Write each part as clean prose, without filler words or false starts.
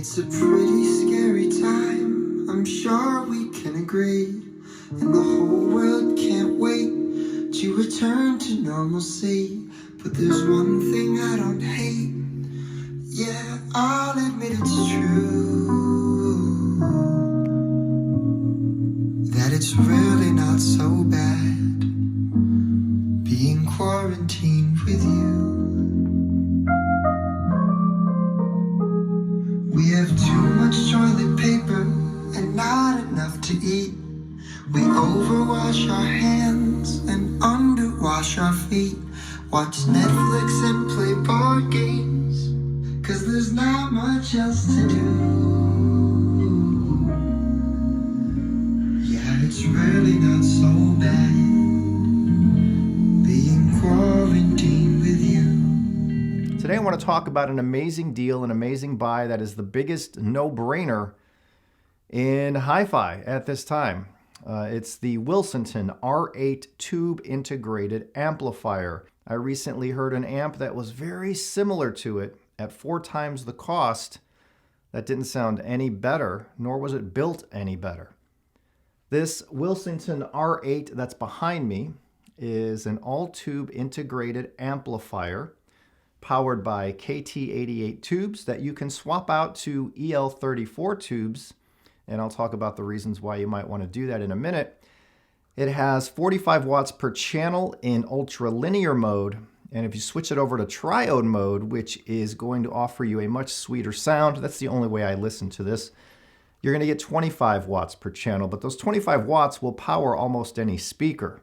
It's a pretty scary time, I'm sure we can agree. And the whole world can't wait to return to normalcy. But there's one thing I don't hate. Yeah, I'll admit it's true, that it's really not so bad being quarantined with you. We have too much toilet paper and not enough to eat. We overwash our hands and underwash our feet. Watch Netflix and play board games, 'cause there's not much else to do. Yeah, it's really not so bad being quarantined with you. Today I want to talk about an amazing deal, an amazing buy that is the biggest no-brainer in hi-fi at this time. It's the Willsenton R8 tube integrated amplifier. I recently heard an amp that was very similar to it at 4 times the cost that didn't sound any better, nor was it built any better. This Willsenton R8 that's behind me is an all-tube integrated amplifier powered by KT88 tubes that you can swap out to EL34 tubes, and I'll talk about the reasons why you might want to do that in a minute. It has 45 watts per channel in ultra-linear mode, and if you switch it over to triode mode, which is going to offer you a much sweeter sound, that's the only way I listen to this, you're going to get 25 watts per channel, but those 25 watts will power almost any speaker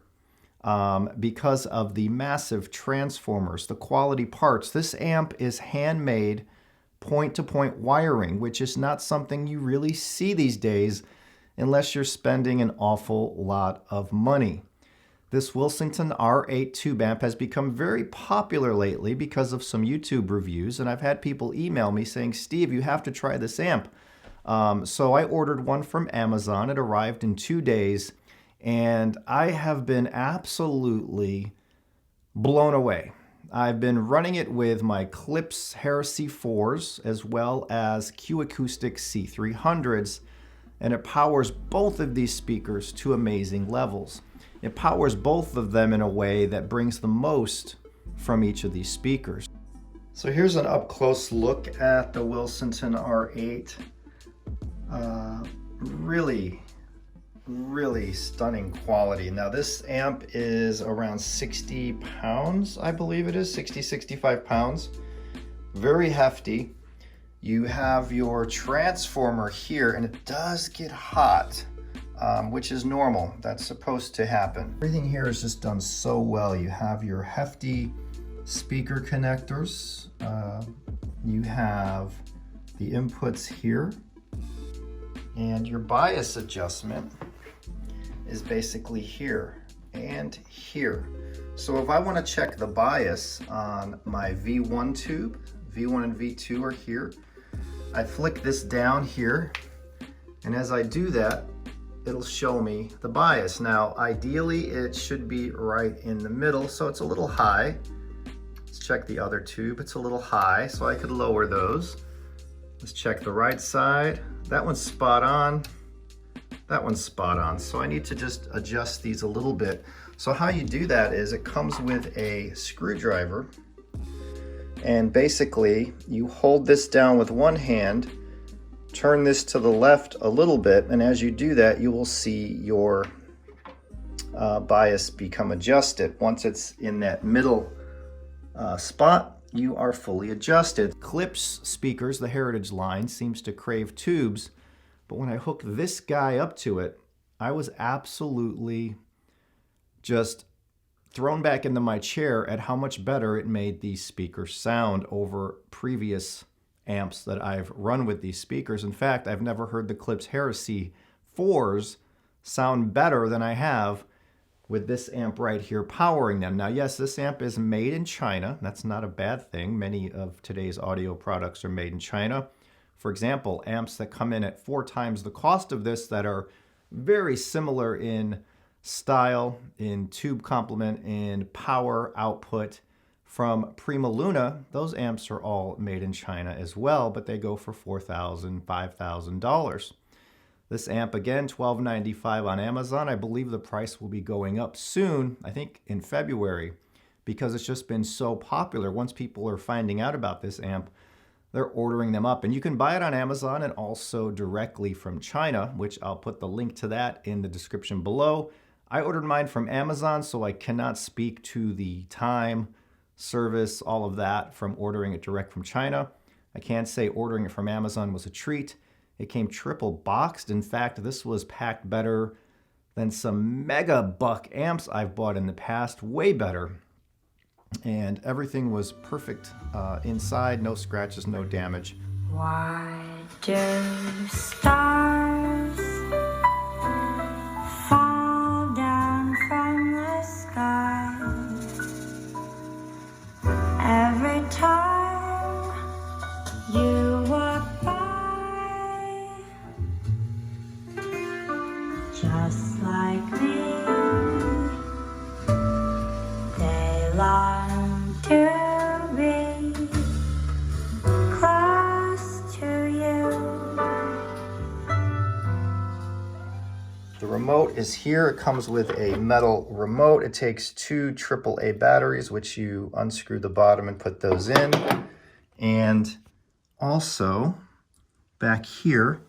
because of the massive transformers, the quality parts. This amp is handmade point-to-point wiring, which is not something you really see these days unless you're spending an awful lot of money. This Willsenton R8 tube amp has become very popular lately because of some YouTube reviews, and I've had people email me saying, Steve, you have to try this amp. So I ordered one from Amazon. It arrived in 2 days, and I have been absolutely blown away. I've been running it with my Klipsch Heritage Speakers as well as Q Acoustic C300s, and it powers both of these speakers to amazing levels. It powers both of them in a way that brings the most from each of these speakers. So here's an up-close look at the Willsenton R8. Really stunning quality. Now this amp is around 60 pounds, I believe it is, 65 pounds. Very hefty. You have your transformer here, and it does get hot, which is normal. That's supposed to happen. Everything here is just done so well. You have your hefty speaker connectors. You have the inputs here, and your bias adjustment is basically here and here. So if I want to check the bias on my V1 tube, V1 and V2 are here. I flick this down here, and as I do that, it'll show me the bias. Now, ideally, it should be right in the middle, so it's a little high. Let's check the other tube. It's a little high, so I could lower those. Let's check the right side. That one's spot on. That one's spot on. So I need to just adjust these a little bit. So how you do that is it comes with a screwdriver, and basically you hold this down with one hand, turn this to the left a little bit, and as you do that, you will see your bias become adjusted. Once it's in that middle spot, you are fully adjusted. Klipsch speakers, the Heritage line, seems to crave tubes, but when I hooked this guy up to it, I was absolutely just thrown back into my chair at how much better it made these speakers sound over previous amps that I've run with these speakers. In fact, I've never heard the Klipsch Heritage 4s sound better than I have with this amp right here powering them. Now, yes, this amp is made in China. That's not a bad thing. Many of today's audio products are made in China. For example, amps that come in at 4 times the cost of this that are very similar in style, in tube complement, in power output from Prima Luna. Those amps are all made in China as well, but they go for $4,000, $5,000. This amp, again, $12.95 on Amazon. I believe the price will be going up soon, I think in February, because it's just been so popular. Once people are finding out about this amp, they're ordering them up. And you can buy it on Amazon and also directly from China, which I'll put the link to that in the description below. I ordered mine from Amazon, so I cannot speak to the time, service, all of that from ordering it direct from China. I can say ordering it from Amazon was a treat. It came triple boxed. In fact, this was packed better than some mega buck amps I've bought in the past, way better. And everything was perfect inside, no scratches, no damage. Why do stars fall down from the sky every time you walk by? Just like me, they long to be close to you. The remote is here. It comes with a metal remote. It takes two AAA batteries, which you unscrew the bottom and put those in. And also, back here,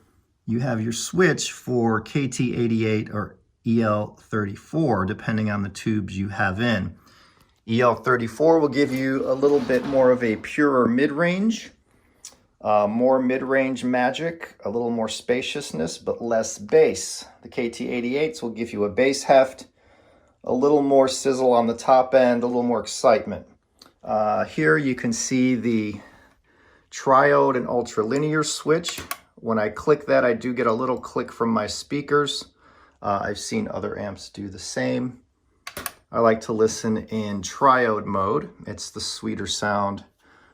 you have your switch for KT88 or EL34, depending on the tubes you have in. EL34 will give you a little bit more of a purer mid-range, more mid-range magic, a little more spaciousness, but less bass. The KT88s will give you a bass heft, a little more sizzle on the top end, a little more excitement. Here you can see the triode and ultralinear switch. When I click that, I do get a little click from my speakers. I've seen other amps do the same. I like to listen in triode mode. It's the sweeter sound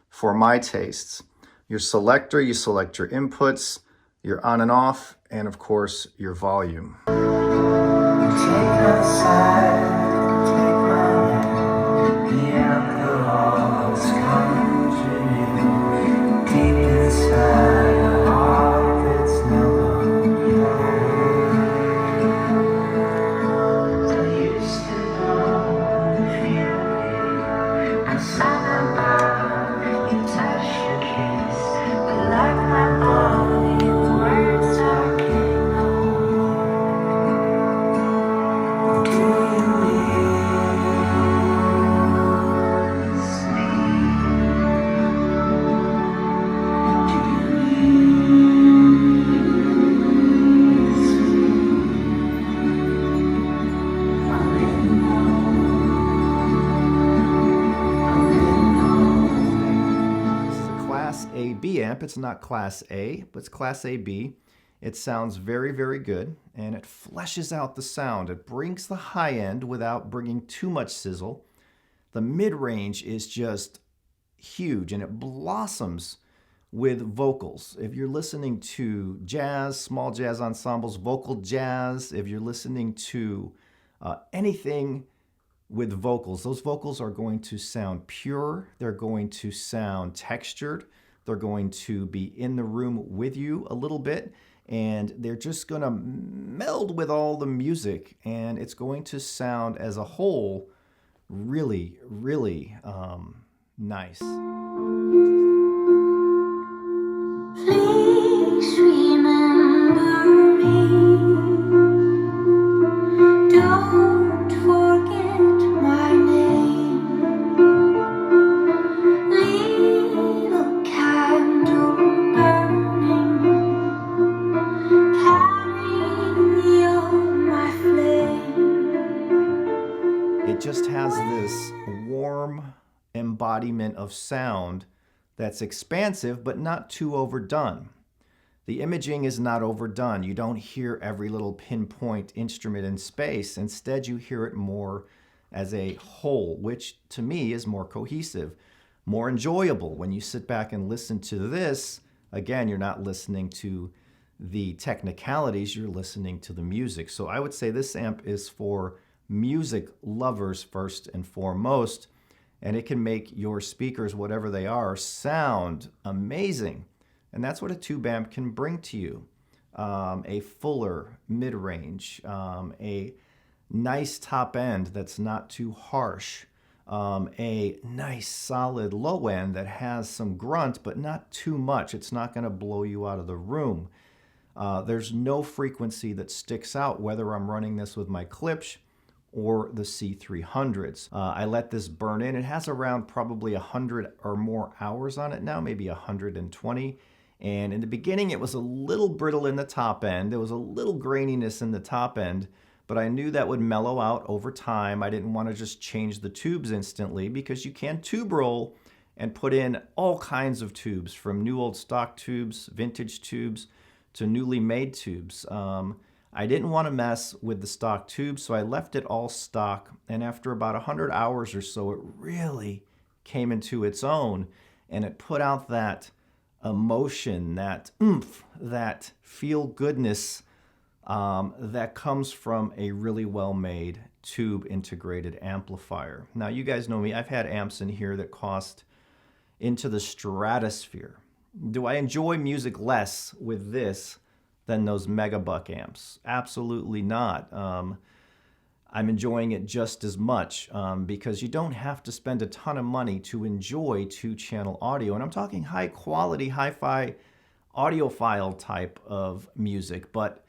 for my tastes. Your selector, you select your inputs, your on and off, and of course, your volume. Take my side, take my hand, beyond the walls, come to you. Deep inside a heart that's no longer home. I used to know the feeling. I saw about you touch your kiss, but like my body, the words I can't know. Do you miss me? This is a Class AB amp. It's not Class A, but it's Class AB. It sounds very, very good, and it fleshes out the sound. It brings the high end without bringing too much sizzle. The mid-range is just huge, and it blossoms with vocals. If you're listening to jazz, small jazz ensembles, vocal jazz, if you're listening to anything with vocals, those vocals are going to sound pure, they're going to sound textured, they're going to be in the room with you a little bit, and they're just going to meld with all the music, and it's going to sound as a whole really, really nice. Please remember me. Don't forget my name. Leave a candle burning. Carry on my flame. It just has this warm embodiment of sound that's expansive but not too overdone. The imaging is not overdone. You don't hear every little pinpoint instrument in space. Instead, you hear it more as a whole, which to me is more cohesive, more enjoyable. When you sit back and listen to this, again, you're not listening to the technicalities, you're listening to the music. So I would say this amp is for music lovers first and foremost. and it can make your speakers, whatever they are, sound amazing. And that's what a tube amp can bring to you. A fuller mid-range, a nice top end that's not too harsh, a nice solid low end that has some grunt but not too much. It's not going to blow you out of the room. There's no frequency that sticks out whether I'm running this with my Klipsch or the C300s. I let this burn in. It has around probably 100 or more hours on it now, maybe 120. And in the beginning, it was a little brittle in the top end. There was a little graininess in the top end, but I knew that would mellow out over time. I didn't want to just change the tubes instantly because you can tube roll and put in all kinds of tubes, from new old stock tubes, vintage tubes, to newly made tubes. I didn't want to mess with the stock tubes, so I left it all stock. And after about 100 hours or so, it really came into its own, and it put out that emotion, that oomph, that feel-goodness that comes from a really well-made tube integrated amplifier. Now, you guys know me. I've had amps in here that cost into the stratosphere. Do I enjoy music less with this than those megabuck amps? Absolutely not. I'm enjoying it just as much because you don't have to spend a ton of money to enjoy two-channel audio. And I'm talking high-quality, hi-fi, audiophile type of music, but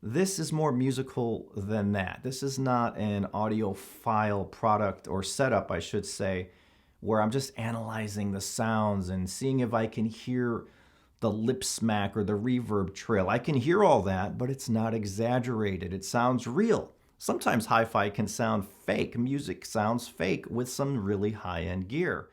this is more musical than that. This is not an audiophile product, or setup, I should say, where I'm just analyzing the sounds and seeing if I can hear the lip smack or the reverb trail. I can hear all that, but it's not exaggerated. It sounds real. Sometimes hi-fi can sound fake. Music sounds fake with some really high-end gear.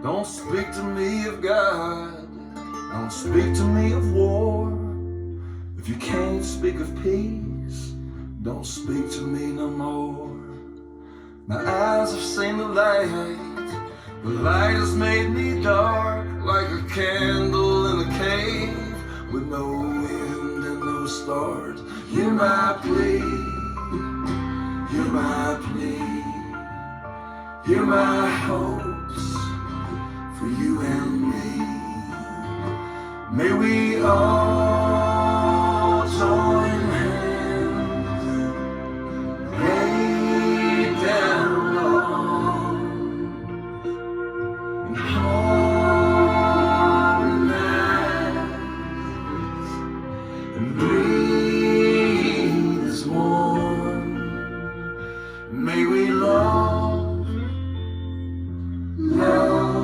Don't speak to me of God, don't speak to me of war. If you can't speak of peace, don't speak to me no more. My eyes have seen the light has made me dark, like a candle in a cave, with no wind and no stars. Hear my plea, hear my plea, hear my hopes for you and me. May we all join hands, lay down long and harmonize, and breathe as one. May we love, love,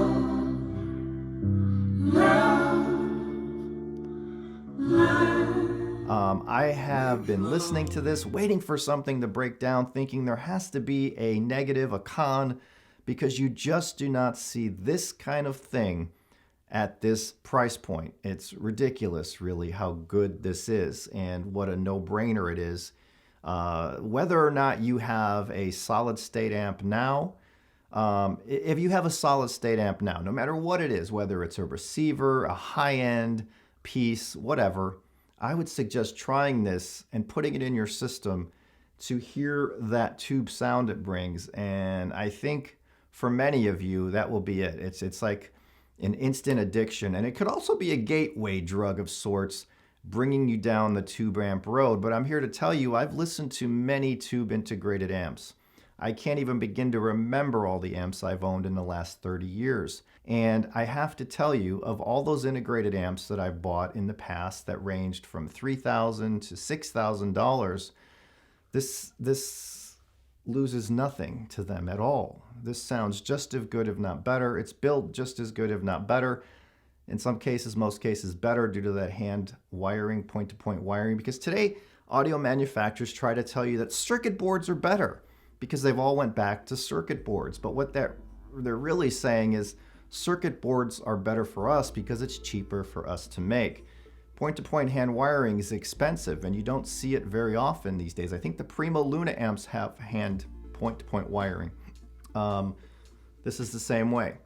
I have been listening to this, waiting for something to break down, thinking there has to be a negative, a con, because you just do not see this kind of thing at this price point. It's ridiculous, really, how good this is and what a no-brainer it is. Whether or not you have a solid-state amp now, if you have a solid-state amp now, no matter what it is, whether it's a receiver, a high-end piece, whatever, I would suggest trying this and putting it in your system to hear that tube sound it brings. And I think for many of you, that will be it. It's like an instant addiction. And it could also be a gateway drug of sorts, bringing you down the tube amp road. But I'm here to tell you, I've listened to many tube integrated amps. I can't even begin to remember all the amps I've owned in the last 30 years. And I have to tell you, of all those integrated amps that I've bought in the past that ranged from $3,000 to $6,000, this loses nothing to them at all. This sounds just as good, if not better. It's built just as good, if not better. In some cases, most cases, better due to that hand wiring, point-to-point wiring. Because today, audio manufacturers try to tell you that circuit boards are better, because they've all went back to circuit boards. But what they're really saying is circuit boards are better for us because it's cheaper for us to make. Point-to-point hand wiring is expensive, and you don't see it very often these days. I think the Primo Luna amps have hand point-to-point wiring. This is the same way.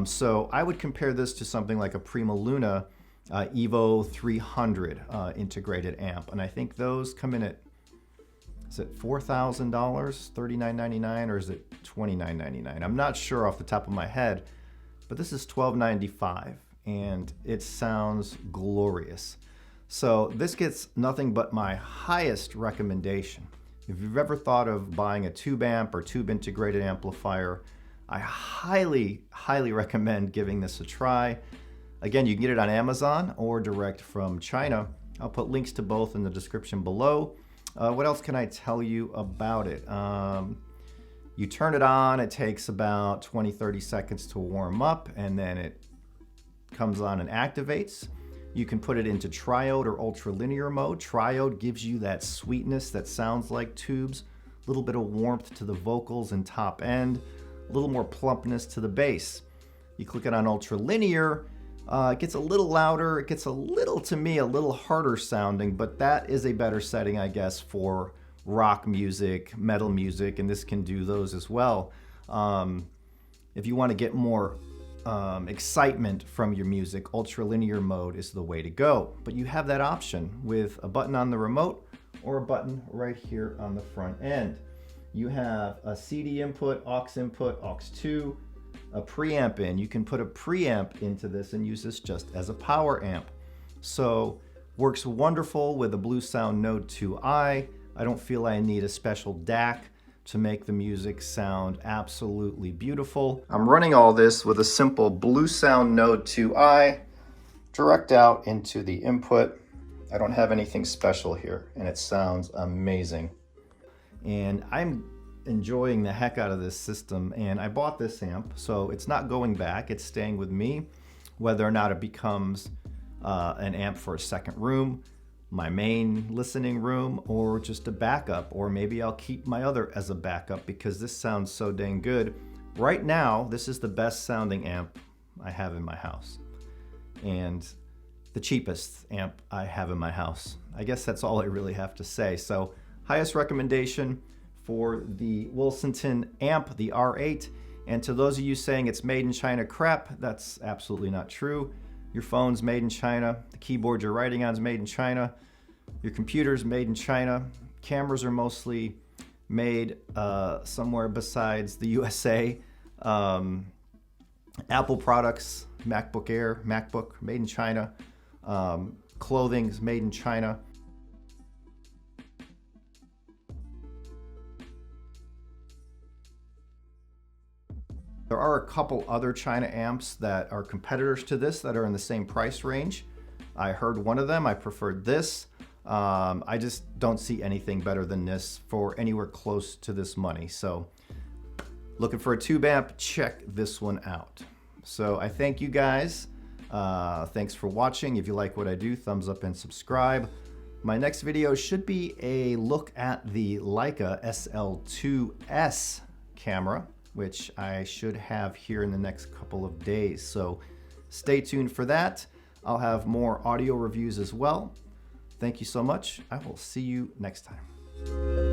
So I would compare this to something like a Prima Luna Evo 300 integrated amp. And I think those come in at, is it $4,000, $39.99, or is it $29.99? I'm not sure off the top of my head, but this is $12.95 and it sounds glorious. So this gets nothing but my highest recommendation. If you've ever thought of buying a tube amp or tube integrated amplifier, I highly, highly recommend giving this a try. Again, you can get it on Amazon or direct from China. I'll put links to both in the description below. What else can I tell you about it? You turn it on, it takes about 20-30 seconds to warm up, and then it comes on and activates. You can put it into triode or ultralinear mode. Triode gives you that sweetness that sounds like tubes, a little bit of warmth to the vocals and top end, a little more plumpness to the bass. You click it on ultralinear, it gets a little louder, it gets a little, to me, a little harder sounding, but that is a better setting, I guess, for rock music, metal music, and this can do those as well. If you want to get more excitement from your music, ultralinear mode is the way to go. But you have that option with a button on the remote or a button right here on the front end. You have a CD input, aux input, aux 2, a preamp in. You can put a preamp into this and use this just as a power amp. So works wonderful with a Bluesound Node 2i. I don't feel I need a special DAC to make the music sound absolutely beautiful. I'm running all this with a simple Bluesound Node 2i direct out into the input. I don't have anything special here and it sounds amazing. And I'm enjoying the heck out of this system, and I bought this amp, so it's not going back, it's staying with me. Whether or not it becomes an amp for a second room, my main listening room, or just a backup, or maybe I'll keep my other as a backup because this sounds so dang good. Right now, this is the best sounding amp I have in my house, and the cheapest amp I have in my house. I guess that's all I really have to say. So highest recommendation for the Willsenton amp, the R8. And to those of you saying it's made in China crap, that's absolutely not true. Your phone's made in China, the keyboard you're writing on is made in China, your computer's made in China, cameras are mostly made somewhere besides the USA. Apple products, MacBook Air, MacBook, made in China. Clothing's made in China. There are a couple other China amps that are competitors to this that are in the same price range. I heard one of them, I preferred this. I just don't see anything better than this for anywhere close to this money. So looking for a tube amp, check this one out. So I thank you guys. Thanks for watching. If you like what I do, thumbs up and subscribe. My next video should be a look at the Leica SL2S camera, which I should have here in the next couple of days. So stay tuned for that. I'll have more audio reviews as well. Thank you so much. I will see you next time.